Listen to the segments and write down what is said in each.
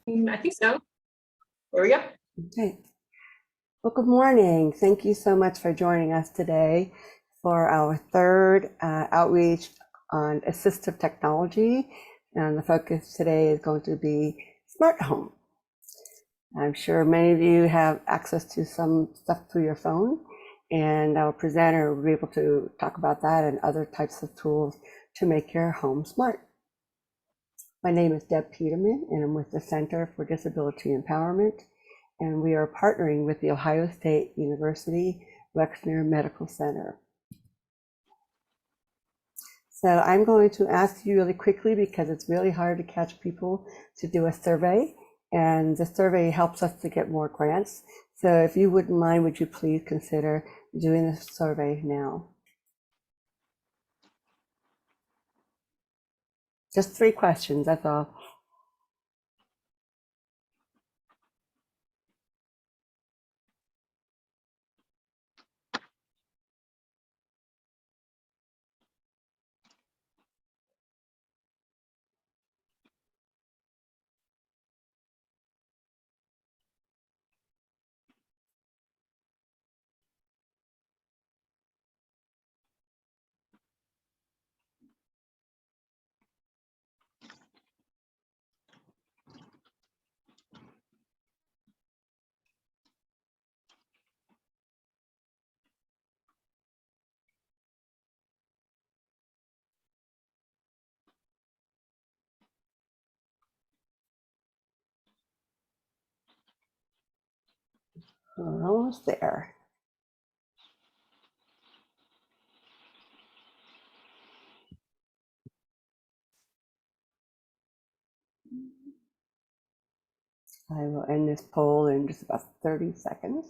I think so. There we go. Okay. Well, good morning. Thank you so much for joining us today for our third outreach on assistive technology. And the focus today is going to be smart home. I'm sure many of you have access to some stuff through your phone, and our presenter will be able to talk about that and other types of tools to make your home smart. My name is Deb Peterman, and I'm with the Center for Disability Empowerment, and we are partnering with the Ohio State University Wexner Medical Center. So I'm going to ask you really quickly, because it's really hard to catch people, to do a survey, and the survey helps us to get more grants. So if you wouldn't mind, would you please consider doing the survey now? Just 3 questions, that's all. We're almost there. I will end this poll in just about 30 seconds.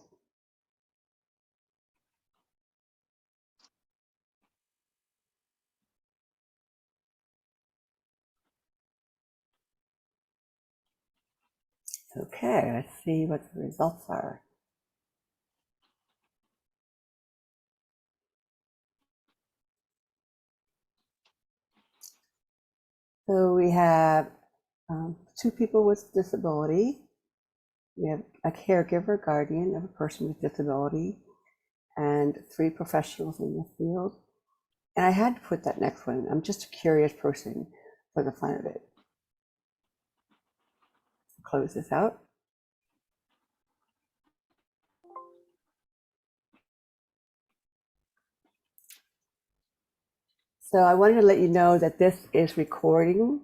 Okay, let's see what the results are. So we have 2 people with disability. We have a caregiver, guardian of a person with disability, and 3 professionals in the field. And I had to put that next one. I'm just a curious person for the fun of it. Close this out. So I wanted to let you know that this is recording,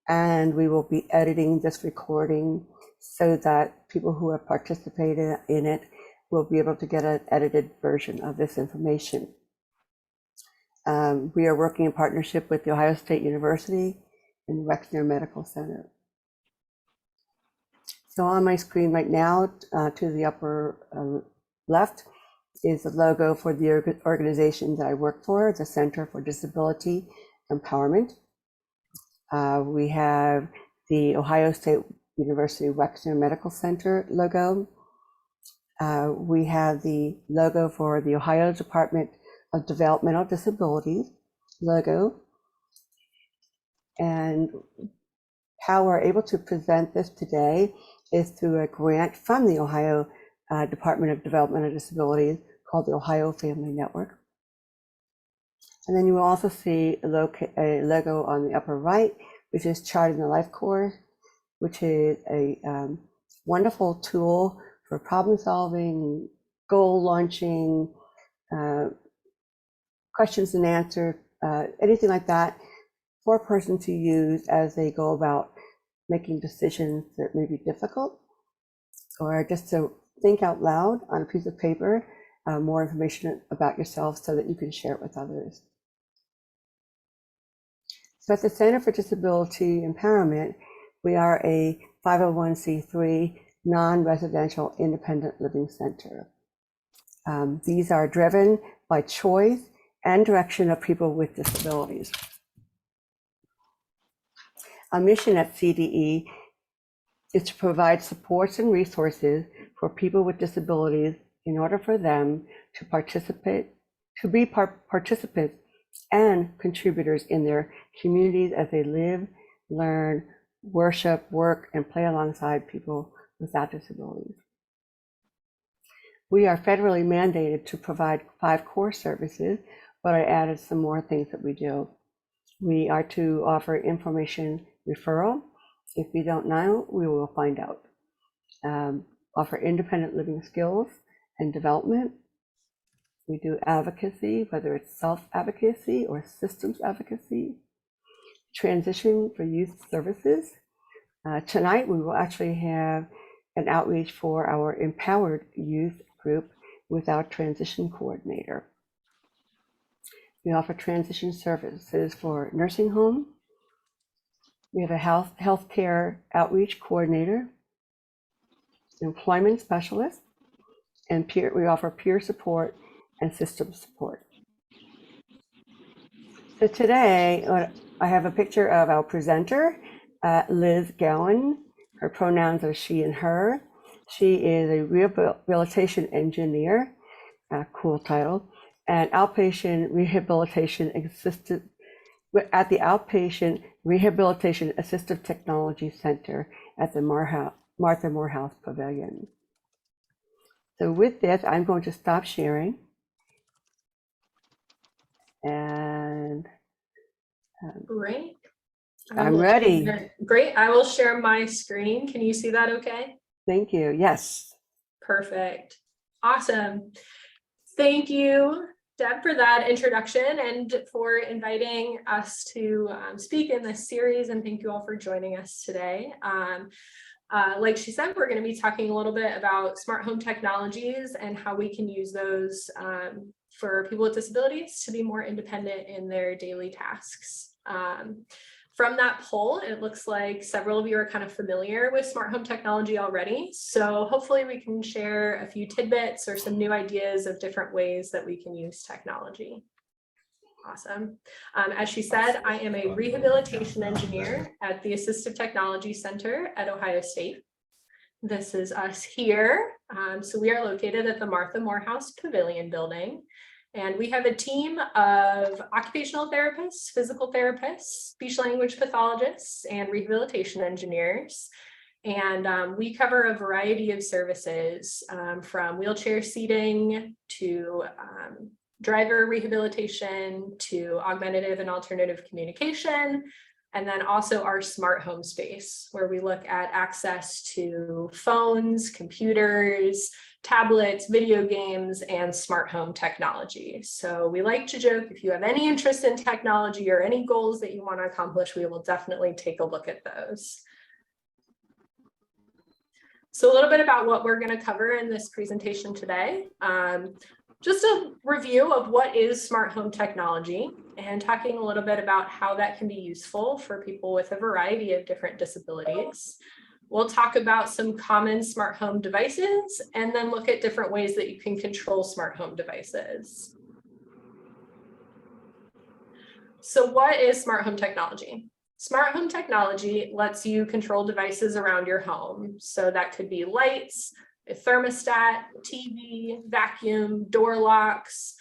and we will be editing this recording so that people who have participated in it will be able to get an edited version of this information. We are working in partnership with the Ohio State University and Wexner Medical Center. So on my screen right now, to the upper left, is the logo for the organization that I work for, the Center for Disability Empowerment. We have the Ohio State University Wexner Medical Center logo. We have the logo for the Ohio Department of Developmental Disabilities logo. And how we're able to present this today is through a grant from the Ohio Department of Developmental Disabilities called the Ohio Family Network. And then you will also see a logo on the upper right, which is Charting the Life Course, which is a wonderful tool for problem solving, goal launching, questions and answers, anything like that, for a person to use as they go about making decisions that may be difficult, or just to think out loud on a piece of paper, more information about yourself so that you can share it with others. So at the Center for Disability Empowerment, we are a 501c3 non-residential independent living center. These are driven by choice and direction of people with disabilities. Our mission at CDE is to provide supports and resources for people with disabilities in order for them to be participants and contributors in their communities as they live, learn, worship, work, and play alongside people without disabilities. We are federally mandated to provide 5 core services, but I added some more things that we do. We are to offer information referral. If we don't know, we will find out. Offer independent living skills and development. We do advocacy, whether it's self-advocacy or systems advocacy. Transition for youth services. Tonight, we will actually have an outreach for our empowered youth group with our transition coordinator. We offer transition services for nursing home. We have a healthcare outreach coordinator, employment specialist, and we offer peer support and system support. So today, I have a picture of our presenter, Liz Gowan. Her pronouns are she and her. She is a rehabilitation engineer, cool title, and outpatient rehabilitation assistant at the Outpatient Rehabilitation Assistive Technology Center at the Martha Morehouse Pavilion. So with this, I'm going to stop sharing. And Great. I'm ready. Great. I will share my screen. Can you see that okay? Thank you. Yes. Perfect. Awesome. Thank you, Deb, for that introduction and for inviting us to speak in this series. And thank you all for joining us today. Like she said, we're going to be talking a little bit about smart home technologies and how we can use those for people with disabilities to be more independent in their daily tasks. From that poll, it looks like several of you are kind of familiar with smart home technology already. So hopefully we can share a few tidbits or some new ideas of different ways that we can use technology. Awesome. As she said, I am a rehabilitation engineer at the Assistive Technology Center at Ohio State. This is us here. So we are located at the Martha Morehouse Pavilion building. And we have a team of occupational therapists, physical therapists, speech language pathologists, and rehabilitation engineers. And we cover a variety of services from wheelchair seating to driver rehabilitation to augmentative and alternative communication, and then also our smart home space, where we look at access to phones, computers, tablets, video games, and smart home technology. So we like to joke, if you have any interest in technology or any goals that you want to accomplish, we will definitely take a look at those. So a little bit about what we're going to cover in this presentation today. Just a review of what is smart home technology and talking a little bit about how that can be useful for people with a variety of different disabilities. We'll talk about some common smart home devices and then look at different ways that you can control smart home devices. So what is smart home technology? Smart home technology lets you control devices around your home. So that could be lights, a thermostat, TV, vacuum, door locks.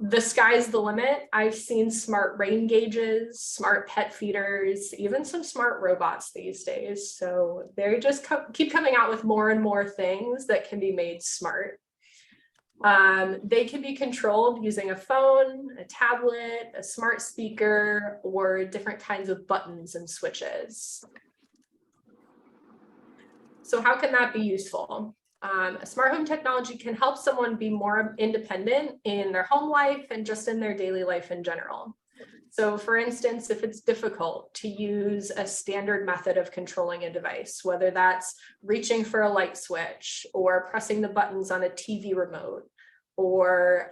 The sky's the limit. I've seen smart rain gauges, smart pet feeders, even some smart robots these days. So they just keep coming out with more and more things that can be made smart. They can be controlled using a phone, a tablet, a smart speaker, or different kinds of buttons and switches. So how can that be useful? A smart home technology can help someone be more independent in their home life and just in their daily life in general. So for instance, if it's difficult to use a standard method of controlling a device, whether that's reaching for a light switch or pressing the buttons on a TV remote or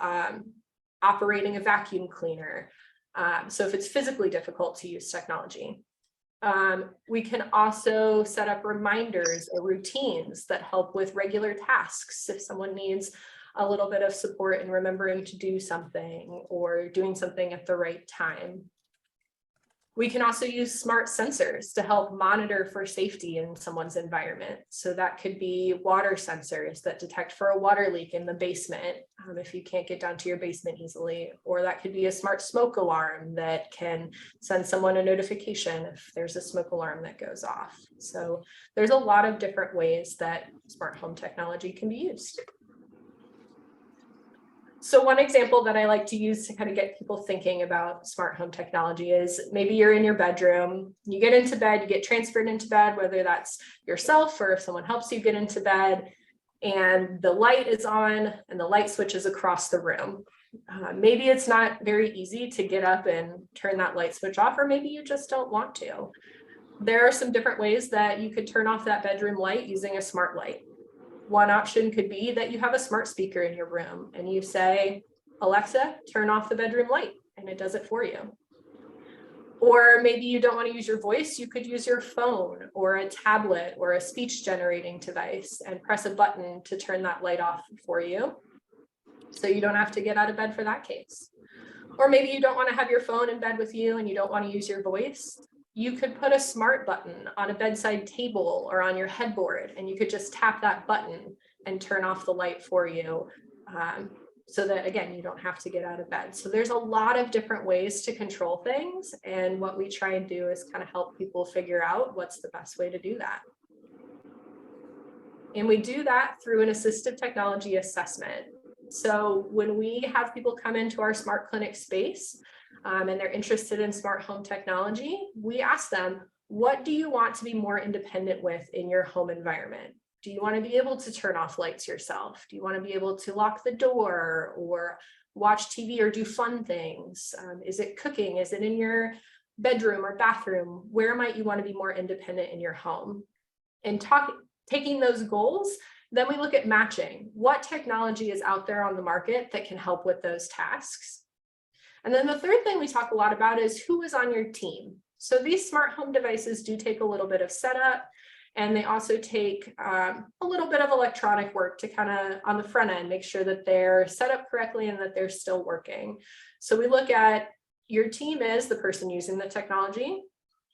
operating a vacuum cleaner. So if it's physically difficult to use technology. We can also set up reminders or routines that help with regular tasks. If someone needs a little bit of support in remembering to do something or doing something at the right time. We can also use smart sensors to help monitor for safety in someone's environment. So that could be water sensors that detect for a water leak in the basement if you can't get down to your basement easily, or that could be a smart smoke alarm that can send someone a notification if there's a smoke alarm that goes off. So there's a lot of different ways that smart home technology can be used. So one example that I like to use to kind of get people thinking about smart home technology is maybe you're in your bedroom, you get into bed, you get transferred into bed, whether that's yourself or if someone helps you get into bed, and the light is on and the light switch is across the room. Maybe it's not very easy to get up and turn that light switch off, or maybe you just don't want to. There are some different ways that you could turn off that bedroom light using a smart light. One option could be that you have a smart speaker in your room and you say, Alexa, turn off the bedroom light, and it does it for you. Or maybe you don't want to use your voice, you could use your phone or a tablet or a speech generating device and press a button to turn that light off for you. So you don't have to get out of bed for that case. Or maybe you don't want to have your phone in bed with you and you don't want to use your voice. You could put a smart button on a bedside table or on your headboard, and you could just tap that button and turn off the light for you so that, again, you don't have to get out of bed. So there's a lot of different ways to control things. And what we try and do is kind of help people figure out what's the best way to do that. And we do that through an assistive technology assessment. So when we have people come into our smart clinic space, and they're interested in smart home technology, we ask them, what do you want to be more independent with in your home environment? Do you want to be able to turn off lights yourself? Do you want to be able to lock the door or watch TV or do fun things? Is it cooking? Is it in your bedroom or bathroom? Where might you want to be more independent in your home? And taking those goals, then we look at matching. What technology is out there on the market that can help with those tasks? And then the third thing we talk a lot about is who is on your team. So these smart home devices do take a little bit of setup, and they also take a little bit of electronic work to kind of on the front end, make sure that they're set up correctly and that they're still working. So we look at your team is the person using the technology.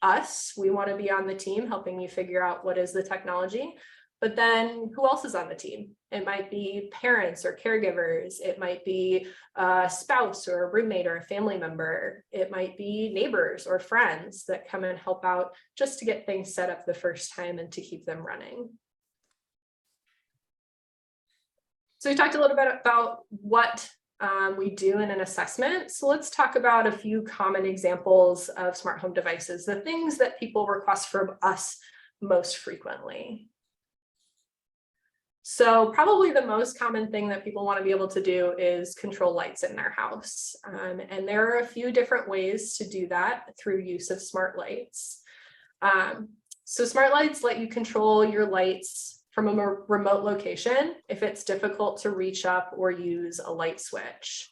Us, we want to be on the team helping you figure out what is the technology. But then who else is on the team? It might be parents or caregivers. It might be a spouse or a roommate or a family member. It might be neighbors or friends that come and help out just to get things set up the first time and to keep them running. So we talked a little bit about what we do in an assessment. So let's talk about a few common examples of smart home devices, the things that people request from us most frequently. So probably the most common thing that people want to be able to do is control lights in their house. And there are a few different ways to do that through use of smart lights. So smart lights let you control your lights from a remote location if it's difficult to reach up or use a light switch.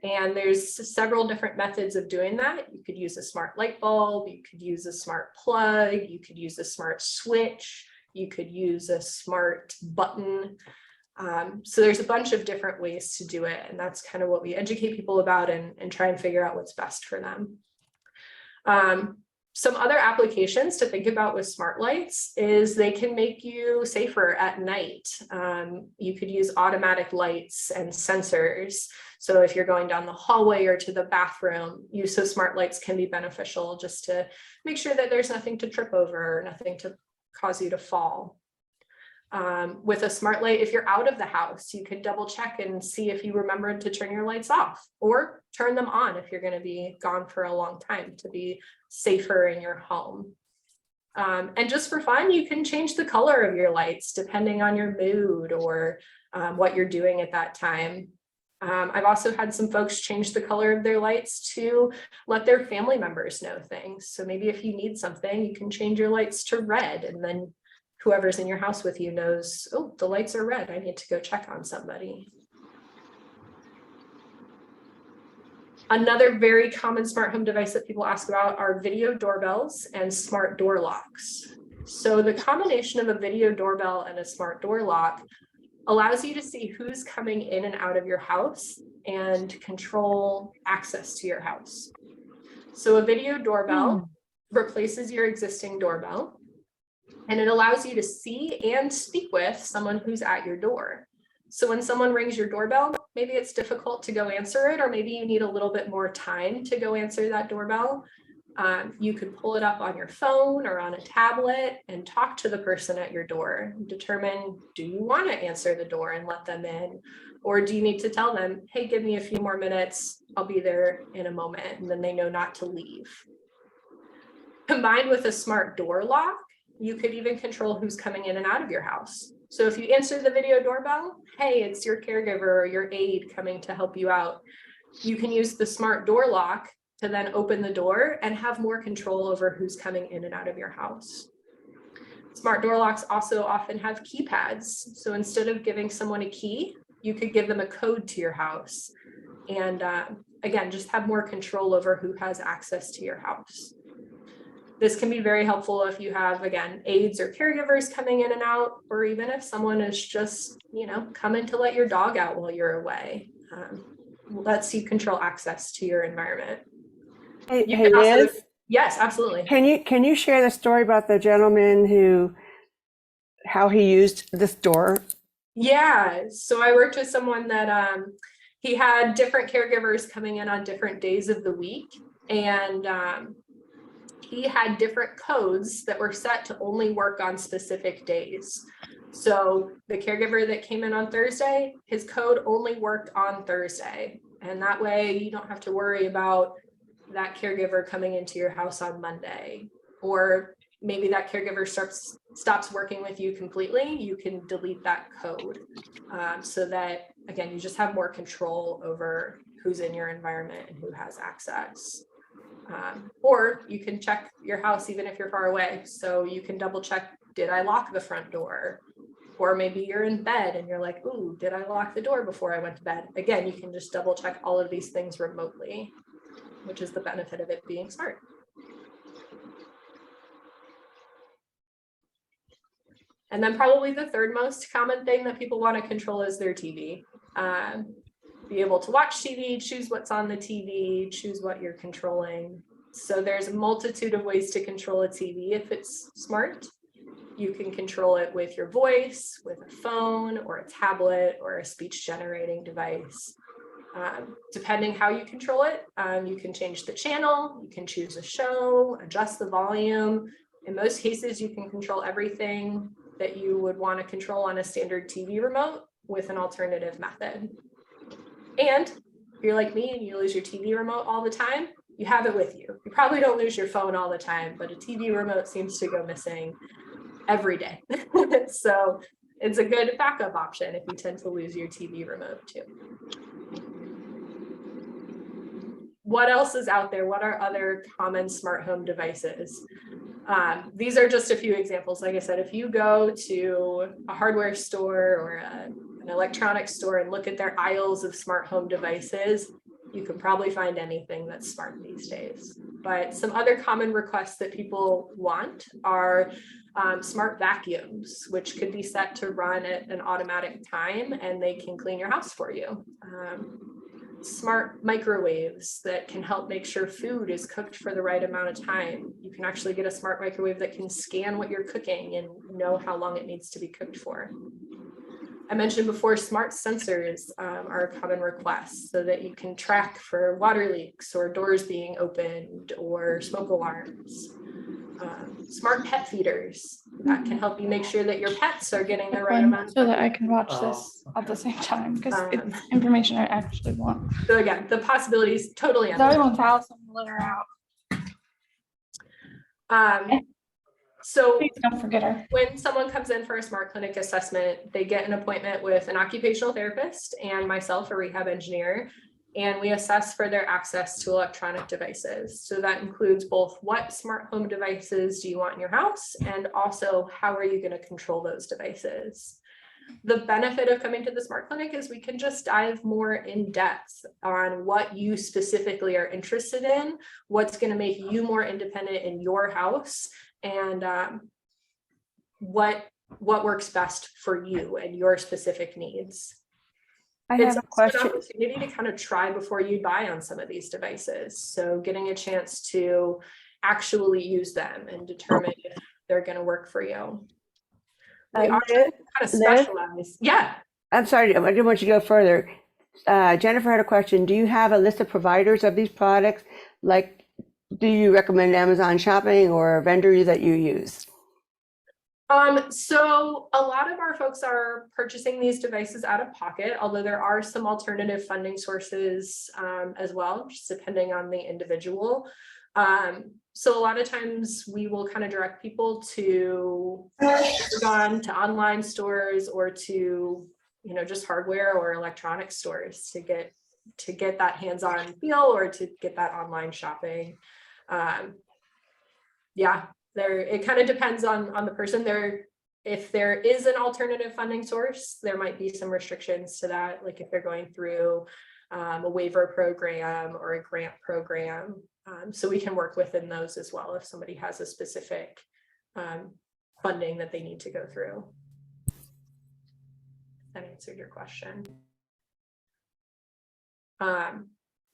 And there's several different methods of doing that. You could use a smart light bulb, you could use a smart plug, you could use a smart switch, you could use a smart button. So there's a bunch of different ways to do it. And that's kind of what we educate people about and try and figure out what's best for them. Some other applications to think about with smart lights is they can make you safer at night. You could use automatic lights and sensors. So if you're going down the hallway or to the bathroom, use of smart lights can be beneficial just to make sure that there's nothing to trip over, nothing to cause you to fall. With a smart light, if you're out of the house, you could double check and see if you remembered to turn your lights off or turn them on if you're going to be gone for a long time to be safer in your home. And just for fun, you can change the color of your lights depending on your mood or what you're doing at that time. I've also had some folks change the color of their lights to let their family members know things. So maybe if you need something, you can change your lights to red, and then whoever's in your house with you knows, oh, the lights are red, I need to go check on somebody. Another very common smart home device that people ask about are video doorbells and smart door locks. So the combination of a video doorbell and a smart door lock allows you to see who's coming in and out of your house and control access to your house. So a video doorbell replaces your existing doorbell, and it allows you to see and speak with someone who's at your door. So when someone rings your doorbell, maybe it's difficult to go answer it, or maybe you need a little bit more time to go answer that doorbell. You could pull it up on your phone or on a tablet and talk to the person at your door, determine, do you want to answer the door and let them in? Or do you need to tell them, hey, give me a few more minutes, I'll be there in a moment, and then they know not to leave. Combined with a smart door lock, you could even control who's coming in and out of your house. So if you answer the video doorbell, hey, it's your caregiver or your aide coming to help you out, you can use the smart door lock to then open the door and have more control over who's coming in and out of your house. Smart door locks also often have keypads. So instead of giving someone a key, you could give them a code to your house. And again, just have more control over who has access to your house. This can be very helpful if you have, again, aides or caregivers coming in and out, or even if someone is just, coming to let your dog out while you're away. Lets you control access to your environment. Hey, Liz? Yes, absolutely. Can you share the story about the gentleman how he used this door? Yeah, so I worked with someone that he had different caregivers coming in on different days of the week, and he had different codes that were set to only work on specific days. So the caregiver that came in on Thursday, his code only worked on Thursday. And that way you don't have to worry about that caregiver coming into your house on Monday. Or maybe that caregiver stops working with you completely. You can delete that code so that, again, you just have more control over who's in your environment and who has access. Or you can check your house even if you're far away. So you can double check, did I lock the front door? Or maybe you're in bed and you're like, ooh, did I lock the door before I went to bed? Again, you can just double check all of these things remotely, which is the benefit of it being smart. And then probably the third most common thing that people want to control is their TV. Be able to watch TV, choose what's on the TV, choose what you're controlling. So there's a multitude of ways to control a TV if it's smart. You can control it with your voice, with a phone or a tablet or a speech generating device. Depending how you control it, you can change the channel, you can choose a show, adjust the volume. In most cases, you can control everything that you would want to control on a standard TV remote with an alternative method. And if you're like me and you lose your TV remote all the time, you have it with you. You probably don't lose your phone all the time, but a TV remote seems to go missing every day. So it's a good backup option if you tend to lose your TV remote too. What else is out there? What are other common smart home devices? These are just a few examples. Like I said, if you go to a hardware store or an electronics store and look at their aisles of smart home devices, you can probably find anything that's smart these days. But some other common requests that people want are smart vacuums, which could be set to run at an automatic time and they can clean your house for you. Smart microwaves that can help make sure food is cooked for the right amount of time. You can actually get a smart microwave that can scan what you're cooking and know how long it needs to be cooked for. I mentioned before, smart sensors are a common request so that you can track for water leaks or doors being opened or smoke alarms. Smart pet feeders that can help you make sure that your pets are getting the right amount. So that I can watch this at the same time because it's information I actually want. So again, the possibilities totally endless. Everyone's house and litter out. So Please don't forget her. when someone comes in for a smart clinic assessment, they get an appointment with an occupational therapist and myself, a rehab engineer, and we assess for their access to electronic devices. So that includes both what smart home devices do you want in your house, and also how are you going to control those devices. The benefit of coming to the smart clinic is we can just dive more in depth on what you specifically are interested in, what's going to make you more independent in your house, and what works best for you and your specific needs. I It's have a also an question. opportunity to kind of try before you buy on some of these devices. So getting a chance to actually use them and determine if they're going to work for you. We are Liz, kind of Liz, specialize. Yeah. I'm sorry, I didn't want you to go further. Jennifer had a question. Do you have a list of providers of these products? Like, do you recommend Amazon shopping or vendors that you use? So a lot of our folks are purchasing these devices out of pocket, although there are some alternative funding sources as well, just depending on the individual. So a lot of times we will kind of direct people to Amazon, to online stores, or to, you know, just hardware or electronic stores to get that hands-on feel or to get that online shopping. Yeah. It kind of depends on the person. If there is an alternative funding source, there might be some restrictions to that, like if they're going through a waiver program or a grant program. So we can work within those as well if somebody has a specific funding that they need to go through. That answered your question.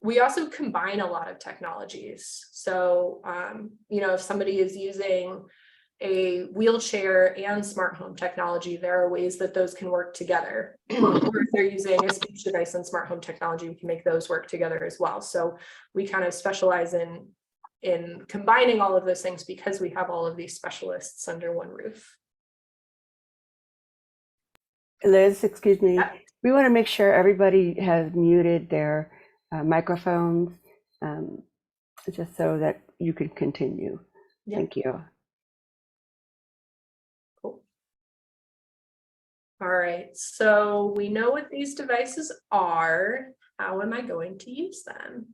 We also combine a lot of technologies. So, you know, if somebody is using a wheelchair and smart home technology, there are ways that those can work together. Or if they're using a speech device and smart home technology, we can make those work together as well. So we kind of specialize in combining all of those things because we have all of these specialists under one roof. Liz, excuse me. Yeah. We want to make sure everybody has muted their microphones, just so that you can continue. Yeah. Thank you. Cool. All right, so we know what these devices are. How am I going to use them?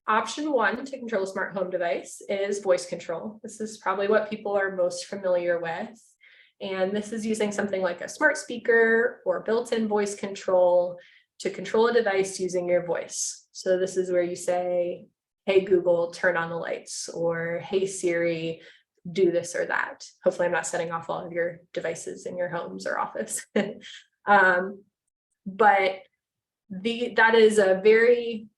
Option 1 to control a smart home device is voice control. This is probably what people are most familiar with. And this is using something like a smart speaker or built-in voice control to control a device using your voice. So this is where you say, hey, Google, turn on the lights, or hey, Siri, do this or that. Hopefully I'm not setting off all of your devices in your homes or office. But that is a very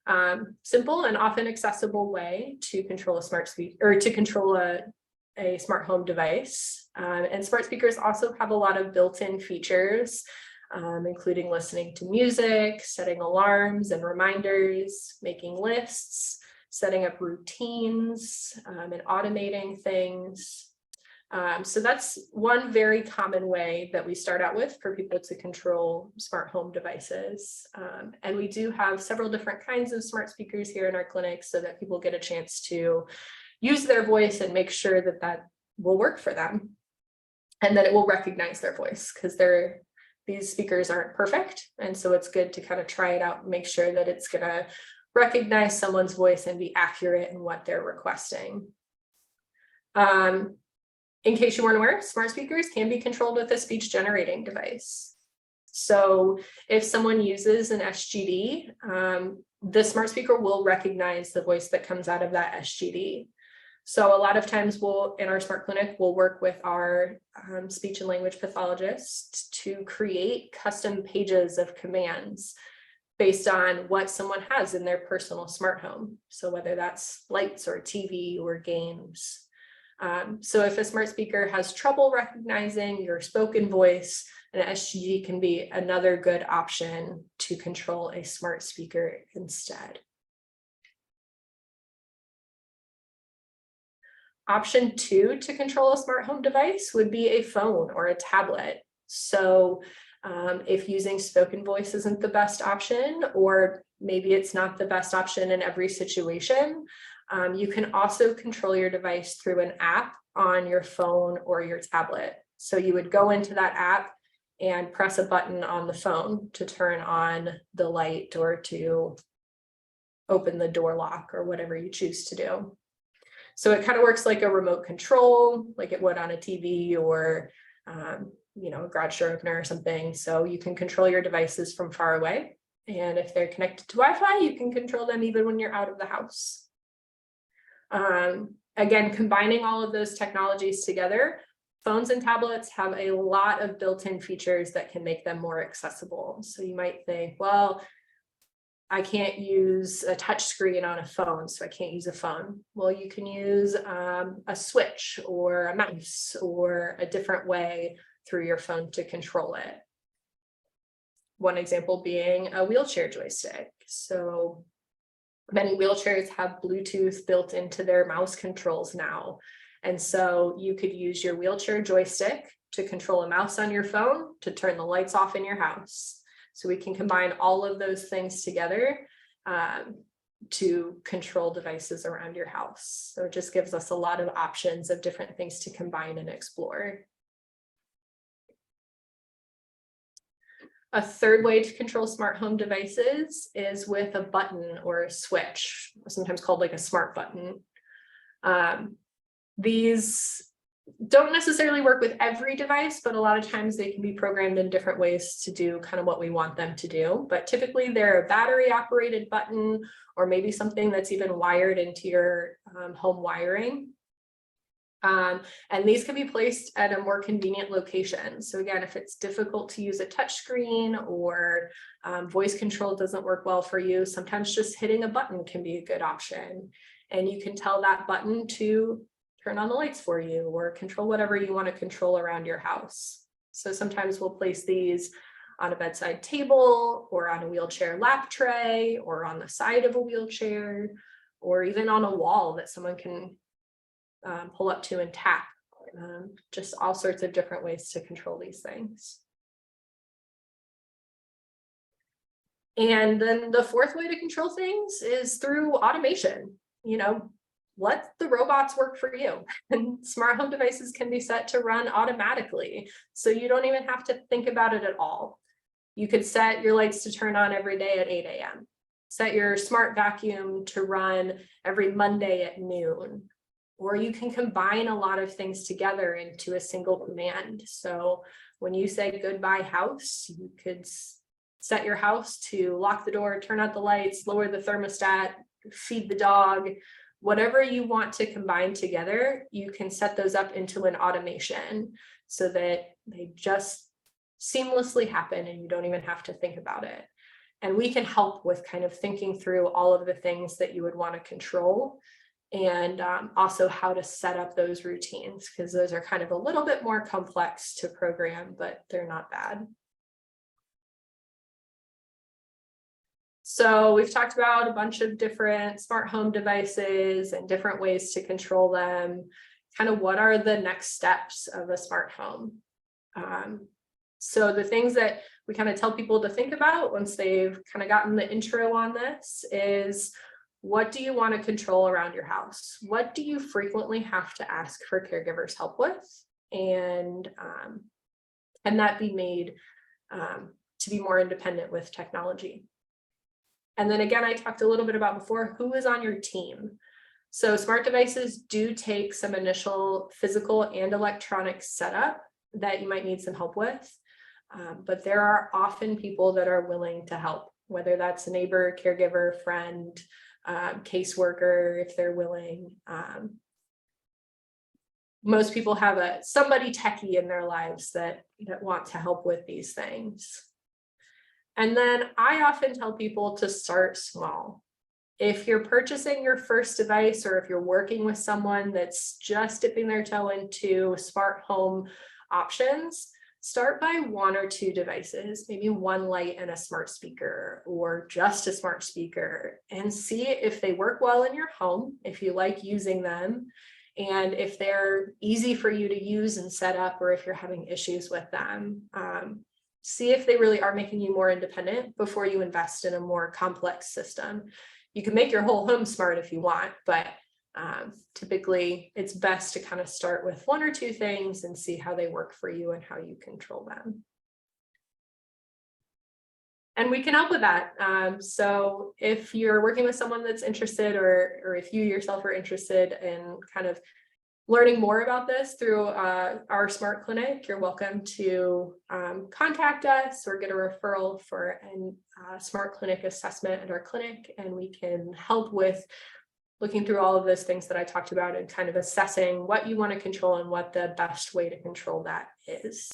simple and often accessible way to control a smart speaker or to control a smart home device. And smart speakers also have a lot of built-in features, including listening to music, setting alarms and reminders, making lists, setting up routines, and automating things. So that's one very common way that we start out with for people to control smart home devices. And we do have several different kinds of smart speakers here in our clinic so that people get a chance to use their voice and make sure that that will work for them and that it will recognize their voice, because these speakers aren't perfect. And so it's good to kind of try it out and make sure that it's going to recognize someone's voice and be accurate in what they're requesting. In case you weren't aware, smart speakers can be controlled with a speech generating device. So if someone uses an SGD, the smart speaker will recognize the voice that comes out of that SGD. So a lot of times in our smart clinic, we'll work with our speech and language pathologist to create custom pages of commands based on what someone has in their personal smart home. So whether that's lights or TV or games. So if a smart speaker has trouble recognizing your spoken voice, an SGD can be another good option to control a smart speaker instead. Option 2 to control a smart home device would be a phone or a tablet. So if using spoken voice isn't the best option, or maybe it's not the best option in every situation, you can also control your device through an app on your phone or your tablet. So you would go into that app and press a button on the phone to turn on the light or to open the door lock or whatever you choose to do. So it kind of works like a remote control, like it would on a TV or you know, a garage door opener or something. So you can control your devices from far away. And if they're connected to Wi-Fi, you can control them even when you're out of the house. Again, combining all of those technologies together Phones and tablets have a lot of built-in features that can make them more accessible. So you might think, well, I can't use a touch screen on a phone, so I can't use a phone. Well, you can use a switch or a mouse or a different way through your phone to control it. One example being a wheelchair joystick. So many wheelchairs have Bluetooth built into their mouse controls now. And so you could use your wheelchair joystick to control a mouse on your phone to turn the lights off in your house. So we can combine all of those things together to control devices around your house. So it just gives us a lot of options of different things to combine and explore. A third way to control smart home devices is with a button or a switch, sometimes called like a smart button. These don't necessarily work with every device, but a lot of times they can be programmed in different ways to do kind of what we want them to do. But typically they're a battery operated button, or maybe something that's even wired into your home wiring. And these can be placed at a more convenient location. So again, if it's difficult to use a touch screen or voice control doesn't work well for you, sometimes just hitting a button can be a good option. And you can tell that button to turn on the lights for you or control whatever you want to control around your house. So sometimes we'll place these on a bedside table or on a wheelchair lap tray or on the side of a wheelchair or even on a wall that someone can pull up to and tap. Just all sorts of different ways to control these things. And then the fourth way to control things is through automation. You know, let the robots work for you. And smart home devices can be set to run automatically, so you don't even have to think about it at all. You could set your lights to turn on every day at 8 a.m. Set your smart vacuum to run every Monday at noon. Or you can combine a lot of things together into a single command. So when you say goodbye house, you could set your house to lock the door, turn out the lights, lower the thermostat, feed the dog. Whatever you want to combine together, you can set those up into an automation so that they just seamlessly happen and you don't even have to think about it. And we can help with kind of thinking through all of the things that you would want to control and also how to set up those routines, because those are kind of a little bit more complex to program, but they're not bad. So we've talked about a bunch of different smart home devices and different ways to control them. Kind of what are the next steps of a smart home? So the things that we kind of tell people to think about once they've kind of gotten the intro on this is, what do you want to control around your house? What do you frequently have to ask for caregivers' help with? And can that be made to be more independent with technology? And then again, I talked a little bit about before, who is on your team? So smart devices do take some initial physical and electronic setup that you might need some help with. But there are often people that are willing to help, whether that's a neighbor, caregiver, friend, caseworker, if they're willing. Most people have somebody techie in their lives that want to help with these things. And then I often tell people to start small. If you're purchasing your first device, or if you're working with someone that's just dipping their toe into smart home options, start by 1 or 2 devices, maybe one light and a smart speaker, or just a smart speaker, and see if they work well in your home, if you like using them, and if they're easy for you to use and set up, or if you're having issues with them. See if they really are making you more independent before you invest in a more complex system. You can make your whole home smart if you want, but typically it's best to kind of start with 1 or 2 things and see how they work for you and how you control them. And we can help with that. So if you're working with someone that's interested, or if you yourself are interested in kind of learning more about this through our Smart Clinic, you're welcome to contact us or get a referral for a Smart Clinic assessment at our clinic, and we can help with looking through all of those things that I talked about and kind of assessing what you want to control and what the best way to control that is.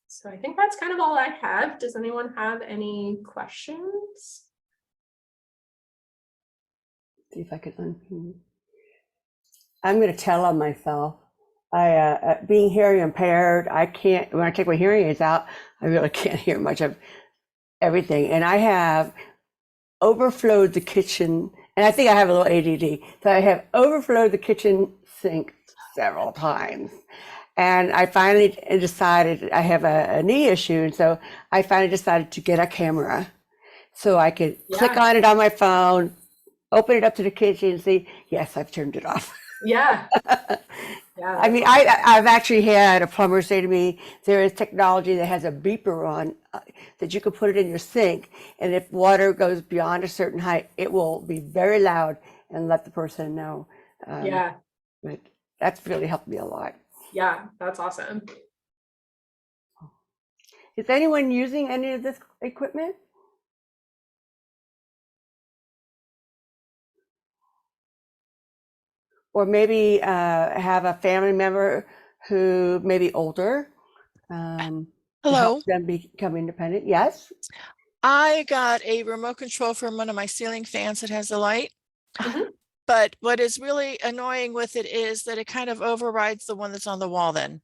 So I think that's kind of all I have. Does anyone have any questions? See if I can unmute. I'm going to tell on myself. Being hearing impaired, I can't, when I take my hearing aids out, I really can't hear much of everything. And I have overflowed the kitchen, and I think I have a little ADD. So I have overflowed the kitchen sink several times. And I finally decided I have a knee issue. And so I finally decided to get a camera so I could click on it on my phone, open it up to the kitchen and see, yes, I've turned it off. Yeah. Yeah. I mean, I've actually had a plumber say to me, there is technology that has a beeper on that you can put it in your sink. And if water goes beyond a certain height, it will be very loud and let the person know. Yeah. But that's really helped me a lot. Yeah, that's awesome. Is anyone using any of this equipment? Or maybe have a family member who may be older. To Hello. help them become independent. Yes. I got a remote control from one of my ceiling fans that has a light. Mhm. But what is really annoying with it is that it kind of overrides the one that's on the wall then.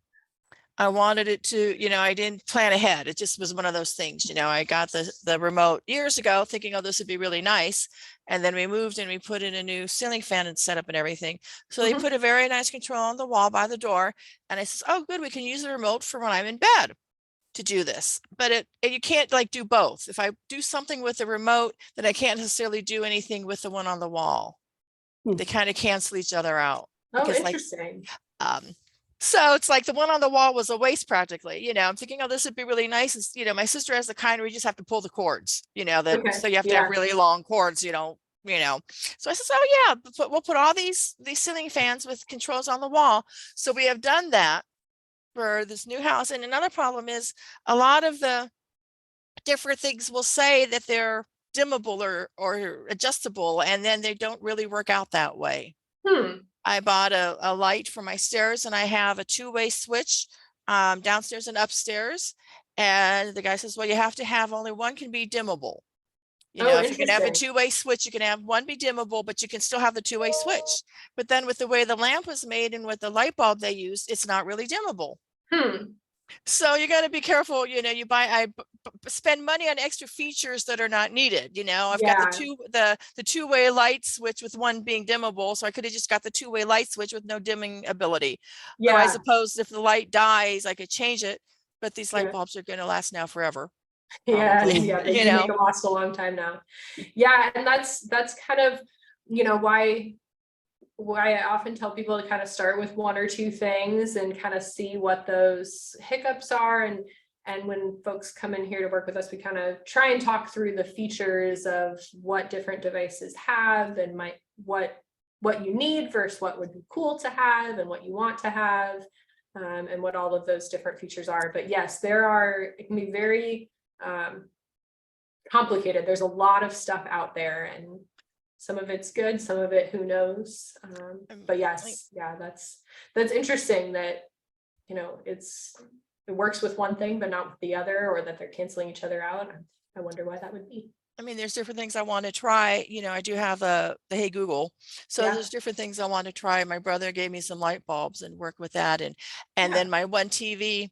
I wanted it to, I didn't plan ahead. It just was one of those things, I got the remote years ago thinking, oh, this would be really nice. And then we moved and we put in a new ceiling fan and set up and everything. So they put a very nice control on the wall by the door. And I says, oh, good, we can use the remote for when I'm in bed to do this. But you can't like do both. If I do something with the remote, then I can't necessarily do anything with the one on the wall. They kind of cancel each other out. Oh, Because interesting. so it's like the one on the wall was a waste practically, I'm thinking, oh, this would be really nice. And, my sister has the kind where you just have to pull the cords, so you have to have really long cords, So I said, oh yeah, we'll put all these ceiling fans with controls on the wall. So we have done that for this new house. And another problem is a lot of the different things will say that they're dimmable or adjustable, and then they don't really work out that way. I bought a light for my stairs, and I have a two-way switch downstairs and upstairs. And the guy says, well, you have to have only one can be dimmable. If you can have a two-way switch, you can have one be dimmable, but you can still have the two-way switch. But then with the way the lamp was made and with the light bulb they used, it's not really dimmable. So you got to be careful, I spend money on extra features that are not needed. I've got the two-way light switch with one being dimmable. So I could have just got the two-way light switch with no dimming ability. Yeah. I suppose if the light dies, I could change it, but these light bulbs are going to last now forever. Probably. Yeah. They can make them last a long time now. Yeah. And that's kind of, why I often tell people to kind of start with one or two things and kind of see what those hiccups are. And when folks come in here to work with us, we kind of try and talk through the features of what different devices have and what you need versus what would be cool to have and what you want to have, and what all of those different features are. But yes, it can be very complicated. There's a lot of stuff out there, and some of it's good, some of it, who knows? But yes, that's interesting that, it works with one thing, but not with the other, or that they're canceling each other out. I wonder why that would be. I mean, there's different things I want to try. I do have the Hey Google. So there's different things I want to try. My brother gave me some light bulbs and work with that. And then my one TV,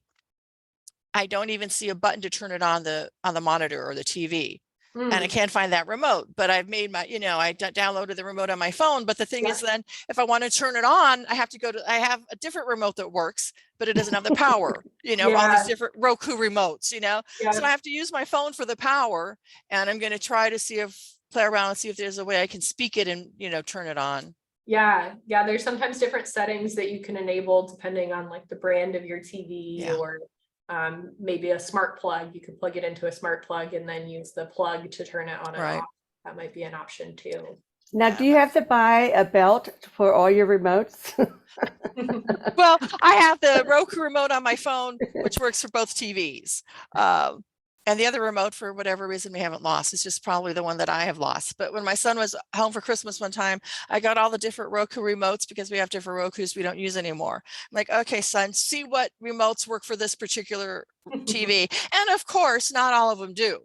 I don't even see a button to turn it on the monitor or the TV. And I can't find that remote, but I've made my, I downloaded the remote on my phone. But the thing is, then if I want to turn it on, I have a different remote that works, but it doesn't have the power, all these different Roku remotes, so I have to use my phone for the power. And I'm going to try to play around and see if there's a way I can speak it and, turn it on. Yeah. There's sometimes different settings that you can enable depending on like the brand of your TV or maybe a smart plug. You could plug it into a smart plug and then use the plug to turn it on and off. That might be an option too. Now, do you have to buy a belt for all your remotes? Well, I have the Roku remote on my phone, which works for both TVs. And the other remote, for whatever reason, we haven't lost. It's just probably the one that I have lost. But when my son was home for Christmas one time, I got all the different Roku remotes because we have different Rokus we don't use anymore. I'm like, okay, son, see what remotes work for this particular TV. And of course, not all of them do.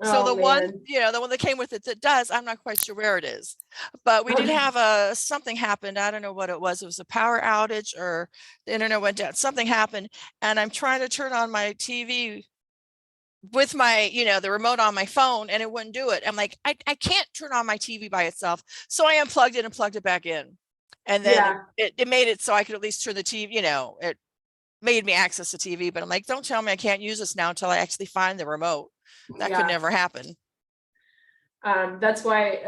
So Oh, the one, man. the one that came with it that does, I'm not quite sure where it is. But we did have something happened. I don't know what it was. It was a power outage or the internet went down. Something happened. And I'm trying to turn on my TV with my, the remote on my phone, and it wouldn't do it. I'm like, I can't turn on my TV by itself. So I unplugged it and plugged it back in. And then it made it so I could at least turn the TV, it made me access the TV, but I'm like, don't tell me I can't use this now until I actually find the remote. That could never happen. That's why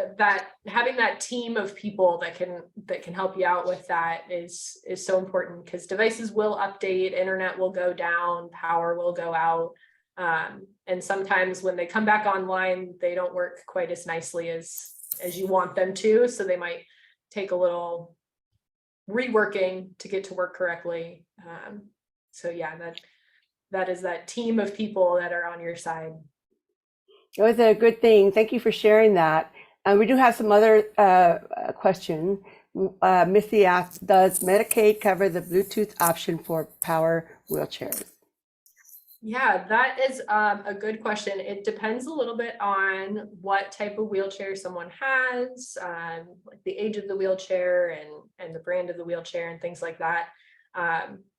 having that team of people that can help you out with that is so important, because devices will update, internet will go down, power will go out. And sometimes when they come back online, they don't work quite as nicely as you want them to. So they might take a little reworking to get to work correctly. So yeah, that is that team of people that are on your side. It was a good thing. Thank you for sharing that. We do have some other question. Missy asks, does Medicaid cover the Bluetooth option for power wheelchairs? Yeah, that is a good question. It depends a little bit on what type of wheelchair someone has, like the age of the wheelchair and the brand of the wheelchair and things like that.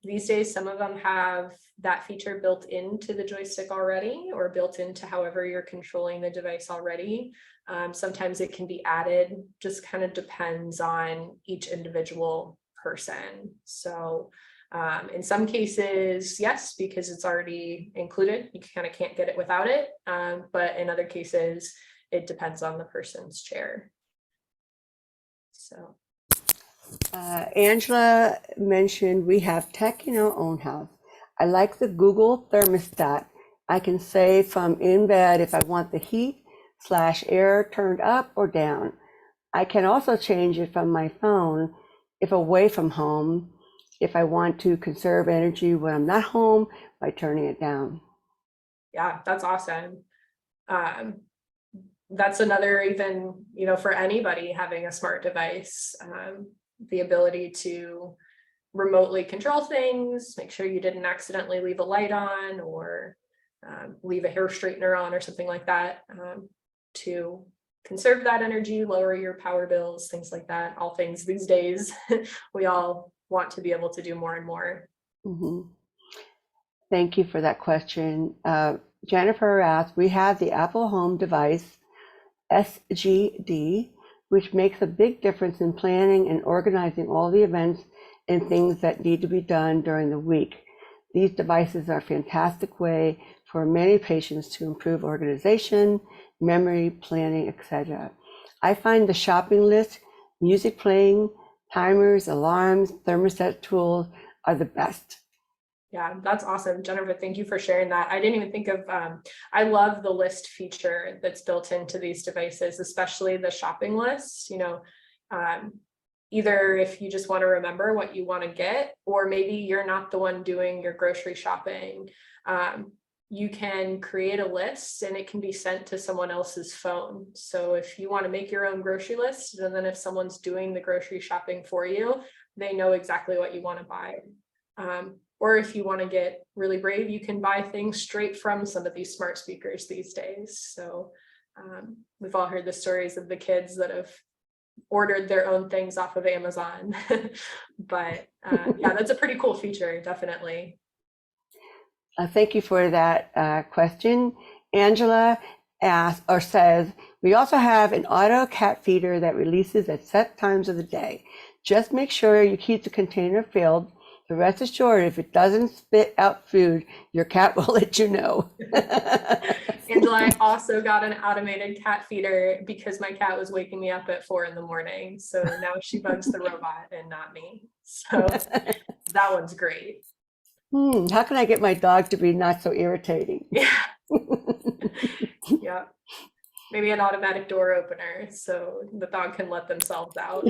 These days, some of them have that feature built into the joystick already, or built into however you're controlling the device already. Sometimes it can be added, just kind of depends on each individual person. So in some cases, yes, because it's already included, you kind of can't get it without it. But in other cases, it depends on the person's chair. So. Angela mentioned we have tech in our own house. I like the Google thermostat. I can say from in bed if I want the heat/air turned up or down. I can also change it from my phone if away from home, if I want to conserve energy when I'm not home by turning it down. Yeah, that's awesome. That's another, even, for anybody having a smart device, the ability to remotely control things, make sure you didn't accidentally leave a light on or leave a hair straightener on or something like that, to conserve that energy, lower your power bills, things like that. All things these days we all want to be able to do more and more. Mm-hmm. Thank you for that question. Jennifer asked, we have the Apple Home device SGD, which makes a big difference in planning and organizing all the events and things that need to be done during the week. These devices are a fantastic way for many patients to improve organization, memory, planning, etc. I find the shopping list, music playing, timers, alarms, thermostat tools are the best. Yeah, that's awesome. Jennifer, thank you for sharing that. I didn't even think of, I love the list feature that's built into these devices, especially the shopping list. Either if you just want to remember what you want to get, or maybe you're not the one doing your grocery shopping, you can create a list and it can be sent to someone else's phone. So if you want to make your own grocery list, and then if someone's doing the grocery shopping for you, they know exactly what you want to buy. Or if you want to get really brave, you can buy things straight from some of these smart speakers these days. So we've all heard the stories of the kids that have ordered their own things off of Amazon. But yeah, that's a pretty cool feature, definitely. Thank you for that question. Angela asks or says, we also have an auto cat feeder that releases at set times of the day. Just make sure you keep the container filled. The rest assured, if it doesn't spit out food, your cat will let you know. Angela, I also got an automated cat feeder because my cat was waking me up at 4 a.m. So now she bugs the robot and not me. So that one's great. How can I get my dog to be not so irritating? Yeah. Yeah. Maybe an automatic door opener so the dog can let themselves out.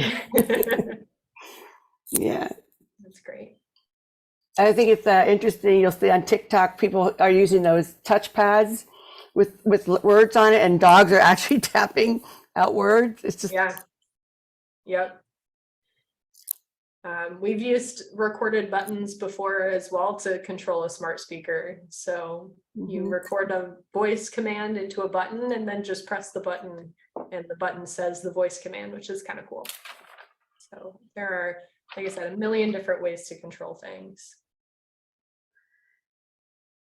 Yeah. That's great. I think it's interesting. You'll see on TikTok, people are using those touch pads with words on it, and dogs are actually tapping out words. It's just Yeah. Yep. We've used recorded buttons before as well to control a smart speaker. So you record a voice command into a button and then just press the button and the button says the voice command, which is kind of cool. So there are, like I said, a million different ways to control things.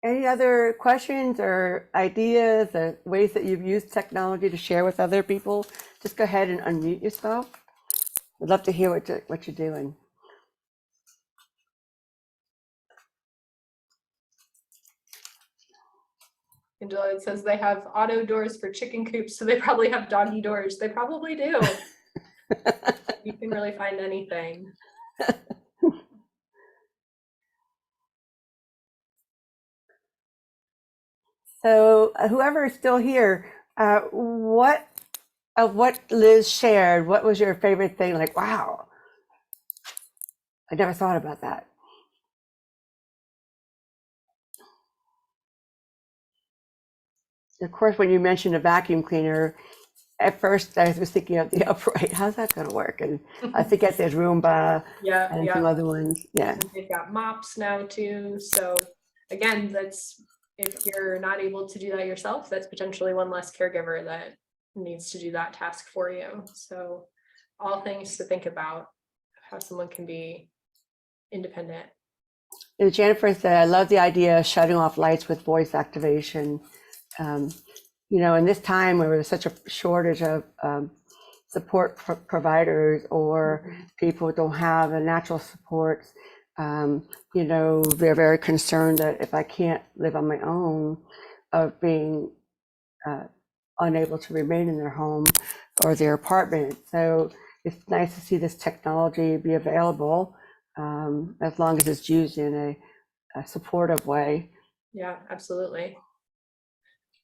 Any other questions or ideas or ways that you've used technology to share with other people? Just go ahead and unmute yourself. I'd love to hear what you're doing. Angela, it says they have auto doors for chicken coops, so they probably have doggy doors. They probably do. You can really find anything. So whoever is still here, what Liz shared, what was your favorite thing? Like, wow, I never thought about that. Of course, when you mentioned a vacuum cleaner, at first I was thinking of the upright. How's that going to work? And I think it says Roomba and some other ones. Yeah. And they've got mops now too. So again, that's, if you're not able to do that yourself, that's potentially one less caregiver that needs to do that task for you. So all things to think about how someone can be independent. And Jennifer said, I love the idea of shutting off lights with voice activation. You know, in this time where there's such a shortage of support providers, or people don't have the natural supports, you know, they're very concerned that if I can't live on my own, of being unable to remain in their home or their apartment. So it's nice to see this technology be available, as long as it's used in a supportive way. Yeah, absolutely.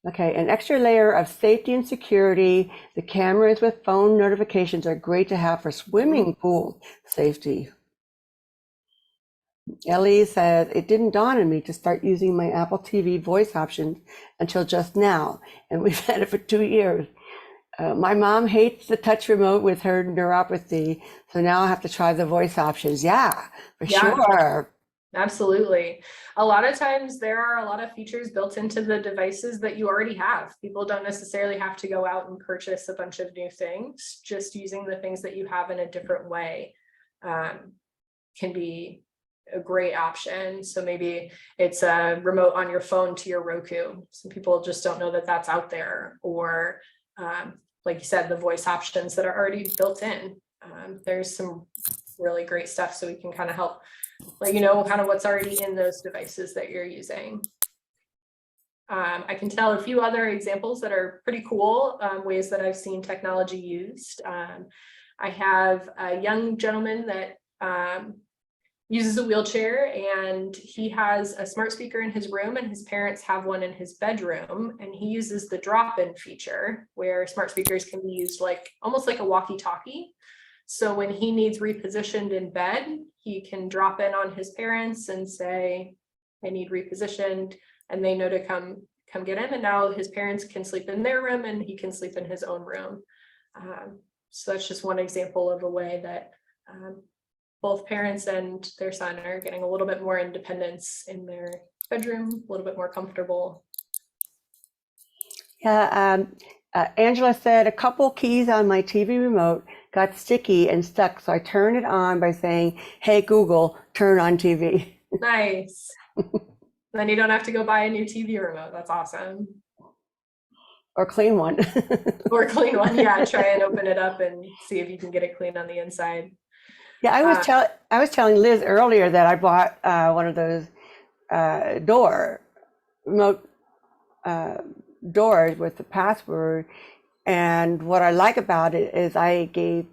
Okay, an extra layer of safety and security. The cameras with phone notifications are great to have for swimming pool safety. Ellie says, it didn't dawn on me to start using my Apple TV voice options until just now, and we've had it for 2 years. My mom hates the touch remote with her neuropathy, so now I have to try the voice options. Yeah, for sure. Absolutely. A lot of times there are a lot of features built into the devices that you already have. People don't necessarily have to go out and purchase a bunch of new things. Just using the things that you have in a different way can be a great option. So maybe it's a remote on your phone to your Roku. Some people just don't know that that's out there. Or like you said, the voice options that are already built in. There's some really great stuff, so we can kind of help let you know kind of what's already in those devices that you're using. I can tell a few other examples that are pretty cool, ways that I've seen technology used. I have a young gentleman that uses a wheelchair, and he has a smart speaker in his room, and his parents have one in his bedroom, and he uses the drop-in feature where smart speakers can be used like almost like a walkie-talkie. So when he needs repositioned in bed, he can drop in on his parents and say, I need repositioned, and they know to come get him. And now his parents can sleep in their room and he can sleep in his own room. So that's just one example of a way that both parents and their son are getting a little bit more independence in their bedroom, a little bit more comfortable. Yeah, Angela said a couple keys on my TV remote got sticky and stuck, so I turned it on by saying, hey, Google, turn on TV. Nice. Then you don't have to go buy a new TV remote. That's awesome. Or clean one. Or clean one, yeah. Try and open it up and see if you can get it clean on the inside. Yeah, I was telling Liz earlier that I bought one of those remote doors with the password. And what I like about it is I gave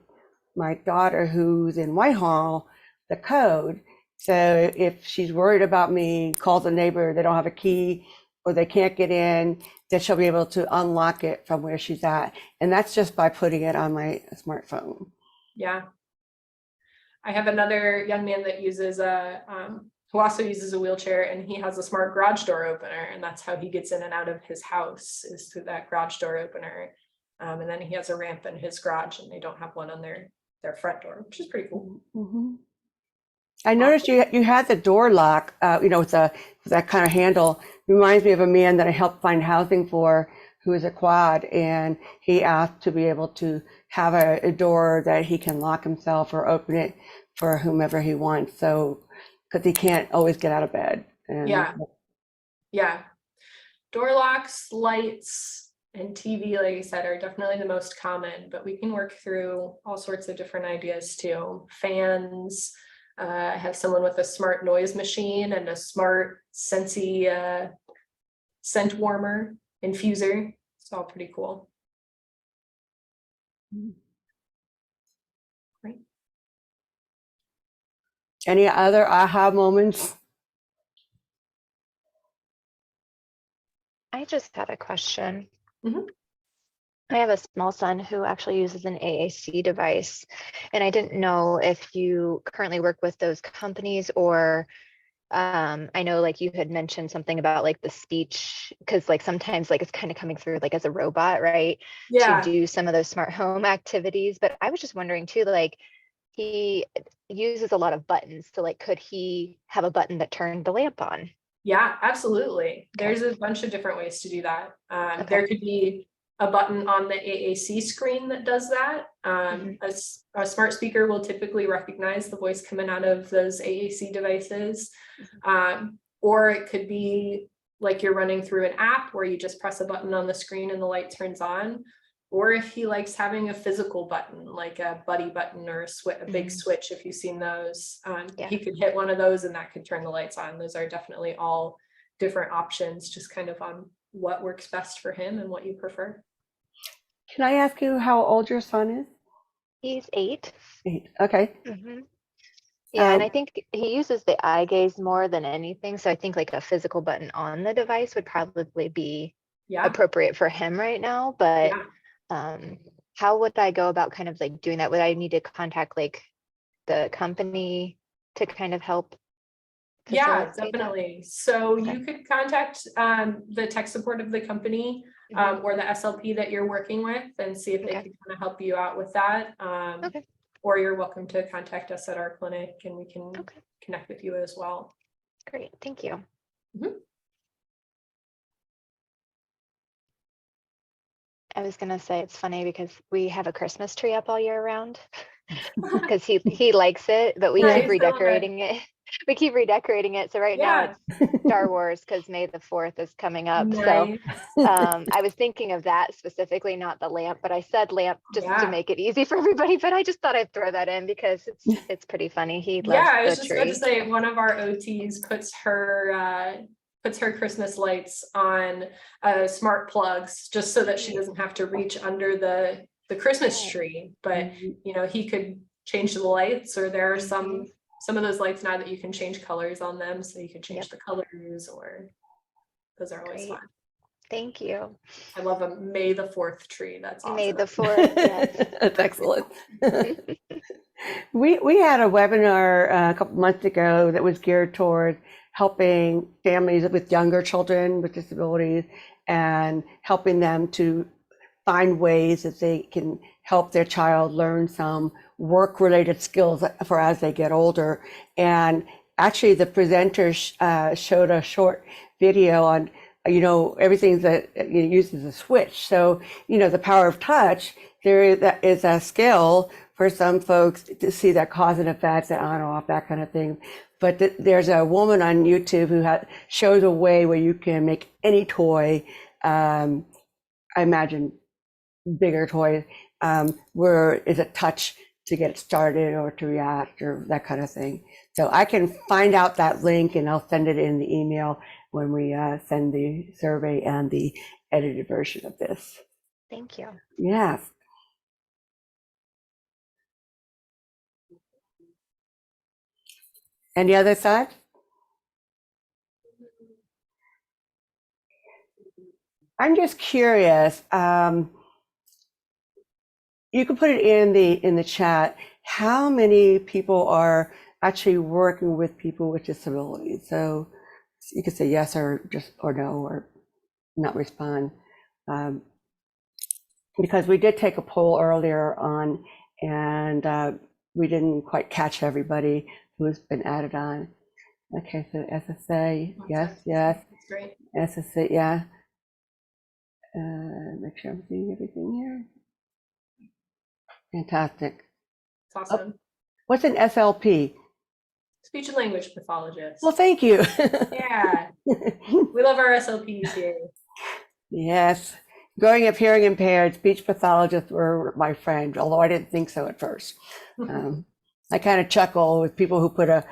my daughter, who's in Whitehall, the code. So if she's worried about me, calls the neighbor, they don't have a key or they can't get in, that she'll be able to unlock it from where she's at. And that's just by putting it on my smartphone. Yeah. I have another young man that uses a who also uses a wheelchair, and he has a smart garage door opener, and that's how he gets in and out of his house, is through that garage door opener. And then he has a ramp in his garage, and they don't have one on their front door, which is pretty cool. I noticed you had the door lock, with that kind of handle. Reminds me of a man that I helped find housing for, who is a quad, and he asked to be able to have a door that he can lock himself or open it for whomever he wants. So, because he can't always get out of bed. And yeah. Door locks, lights, and TV, like I said, are definitely the most common, but we can work through all sorts of different ideas too. Fans, I have someone with a smart noise machine and a smart Scentsy scent warmer infuser. It's all pretty cool. Great. Any other aha moments? I just had a question. Mhm. I have a small son who actually uses an AAC device, and I didn't know if you currently work with those companies, or I know like you had mentioned something about like the speech, because like sometimes like it's kind of coming through like as a robot, right? Yeah. To do some of those smart home activities. But I was just wondering too, like he uses a lot of buttons. So like, could he have a button that turned the lamp on? Yeah, absolutely. Okay. There's a bunch of different ways to do that. Okay. There could be a button on the AAC screen that does that. A smart speaker will typically recognize the voice coming out of those AAC devices. Or it could be like you're running through an app where you just press a button on the screen and the light turns on. Or if he likes having a physical button, like a buddy button or a big switch, if you've seen those, he could hit one of those and that could turn the lights on. Those are definitely all different options, just kind of on what works best for him and what you prefer. Can I ask you how old your son is? He's 8. 8. Okay. Yeah, and I think he uses the eye gaze more than anything. So I think like a physical button on the device would probably be appropriate for him right now. But how would I go about kind of like doing that? Would I need to contact like the company to kind of help? Yeah, definitely. So you could contact the tech support of the company or the SLP that you're working with and see if they can kind of help you out with that. Or you're welcome to contact us at our clinic and we can connect with you as well. Great, thank you. I was gonna say it's funny because we have a Christmas tree up all year round because he likes it, but we keep redecorating it. We keep redecorating it. So right now it's Star Wars because May the 4th is coming up. So I was thinking of that specifically, not the lamp, but I said lamp just to make it easy for everybody. But I just thought I'd throw that in because it's pretty funny. He loves I was the just tree. about to say one of our OTs puts her Christmas lights on smart plugs just so that she doesn't have to reach under the Christmas tree. But he could change the lights, or there are some of those lights now that you can change colors on them, so you can change the colors, or those are always fun. Thank you. I love a May the 4th tree. That's awesome. May the 4th. Yes. That's excellent. We had a webinar a couple months ago that was geared toward helping families with younger children with disabilities and helping them to find ways that they can help their child learn some work-related skills for as they get older. And actually the presenters showed a short video on, everything that uses a switch. So, the power of touch, there is a skill for some folks to see that cause and effect, that on or off, that kind of thing. But there's a woman on YouTube who shows a way where you can make any toy, I imagine bigger toys, where is a touch to get it started or to react or that kind of thing. So I can find out that link and I'll send it in the email when we send the survey and the edited version of this. Thank you. Yes. Any other thoughts? I'm just curious. You can put it in the chat. How many people are actually working with people with disabilities. So you could say yes or no or not respond. Because we did take a poll earlier on, and we didn't quite catch everybody who's been added on. Okay, so SSA, yes, yes. That's great. SSA, yeah. Make sure I'm seeing everything here. Fantastic. It's awesome. What's an SLP? Speech and language pathologist. Well, thank you. Yeah, we love our SLPs here. Yes. Growing up hearing impaired, speech pathologists were my friend, although I didn't think so at first. I kind of chuckle with people who put a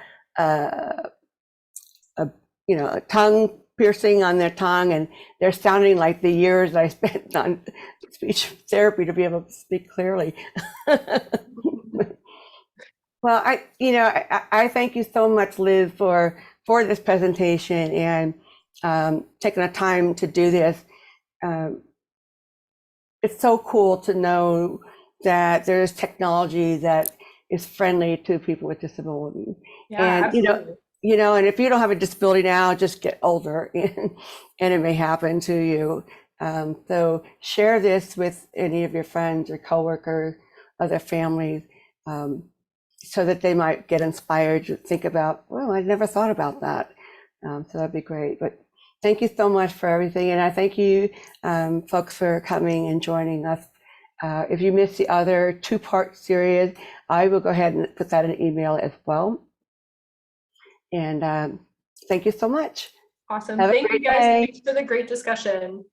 tongue piercing on their tongue, and they're sounding like the years I spent on speech therapy to be able to speak clearly. Well, I thank you so much, Liz, for this presentation and taking the time to do this. It's so cool to know that there's technology that is friendly to people with disabilities. Yeah, and absolutely. And if you don't have a disability now, just get older and it may happen to you. So share this with any of your friends or coworkers, other families, so that they might get inspired to think about, well, I never thought about that. So that'd be great. But thank you so much for everything. And I thank you folks for coming and joining us. If you missed the other 2-part series, I will go ahead and put that in an email as well. And thank you so much. Awesome. Have a Thank you great guys. day. Thanks for the great discussion.